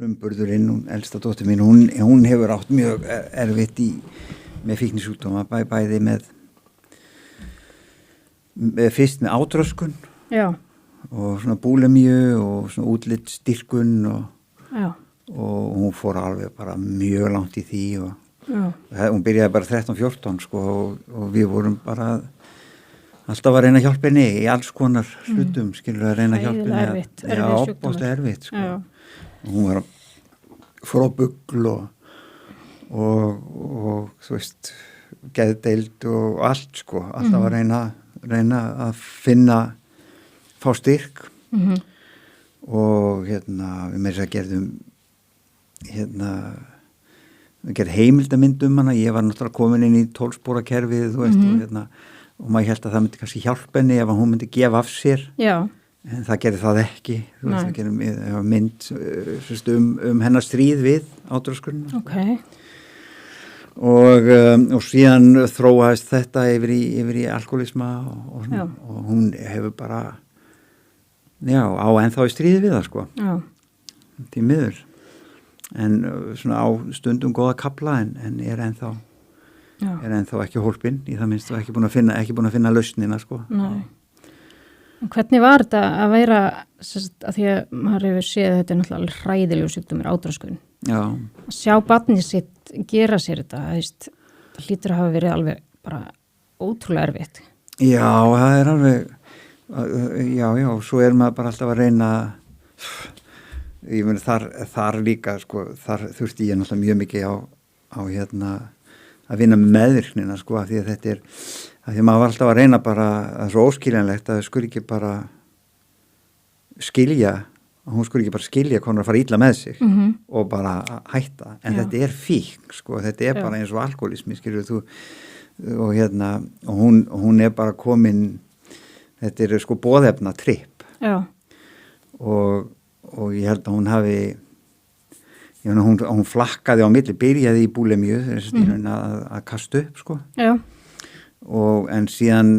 frumburðurinn, hún elsta dóttir mín, hún hefur átt mjög erfitt með fíknisjúkdóma, bæði með fyrst með átröskun og svona búlimíu og svona útlitsstyrkun og hún fór alveg bara mjög langt í því og hún byrjaði bara 13-14 sko og við vorum bara alltaf að reyna að hjálpa henni í alls konar hlutum, skilur að reyna að hjálpa henni. Já, opbóðslega erfitt, sko. Og hún var frá bugl og þú veist, geðdeild og allt, sko. Alltaf að reyna að fá styrk og við með þess að gerðum við gerðum heimildamynd hana, ég var náttúrulega komin inn í 12-spórakerfið, þú veist, og maður held að það myndi kannski hjálpa henni ef hún myndi gefa af sér. Já. En það gerði það ekki. Þú veist, það gerði mynd hennar stríð við átröskunina. Okay. Og síðan þróaðist þetta yfir í alkoholisma og hún hefur bara á ennþá í stríði við það, sko. Já. Því miður. En svona á stundum góða kafla en er ennþá ekki hólpinn í það minnst og ekki búin að finna lausnina, sko. Nei. Hvernig var þetta að vera, að því að maður hefur séð þetta er náttúrulega hræðilegur sjúkdómur, átröskun. Já. Að sjá barnið sitt gera sér þetta, það hlýtur að hafa verið alveg bara ótrúlega erfitt. Já, það er alveg, já, svo er maður bara alltaf að reyna, ég meni þar líka, sko, þar þurfti ég náttúrulega mjög mikið á að vinna með meðvirknina, sko, af því að þetta er, af því að maður var alltaf að reyna bara, það er svo óskiljanlegt að það skulle ekki bara skilja, hún skulle ekki bara skilja hvernig að fara illa með sig og bara hætta, en þetta er fíkn, sko, þetta er bara eins og alkoholismi, skilur þú, og hún er bara komin, þetta er sko boðefna tripp og ég held að hún hafi hún flakkaði á milli, byrjaði í búlimíu að kasta upp, sko. Já. En síðan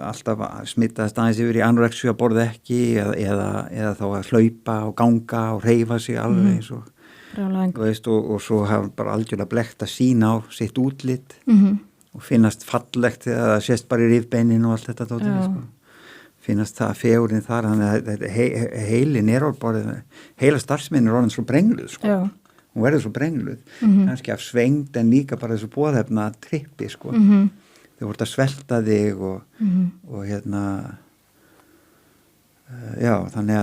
alltaf smittaðist aðeins yfir í anorexíu að borða ekki eða þá að hlaupa og ganga og hreyfa sig alveg eins og, þú veist, og svo hafa bara algjörlega blekt að sýna á sitt útlit og finnast fallegt þegar það sést bara í rifbeinin og allt þetta dóttir, sko. Finnast það fegurinn þar, þannig að heilin er orðborðið, heila starfsminn er orðin svo brengluð, sko. Já. Hún verður svo brengluð, kannski af svengd en líka bara þessu boðefna trippi, sko. Þau voru að svelta þig og já, þannig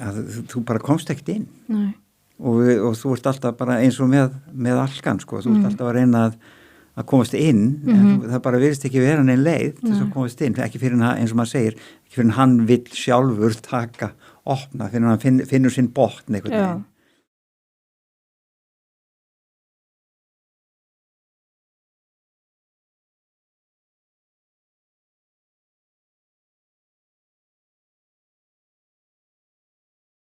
að þú bara komst ekkert inn. Nei. Og þú ert alltaf bara eins og með alkan, sko, þú ert alltaf að reyna að komast inn, en það bara virðist ekki vera neinn leið til þess að komast inn, ekki fyrir hann, eins og maður segir, ekki fyrir hann vill sjálfur opna, fyrir hann finnur sinn botn einhvern veginn.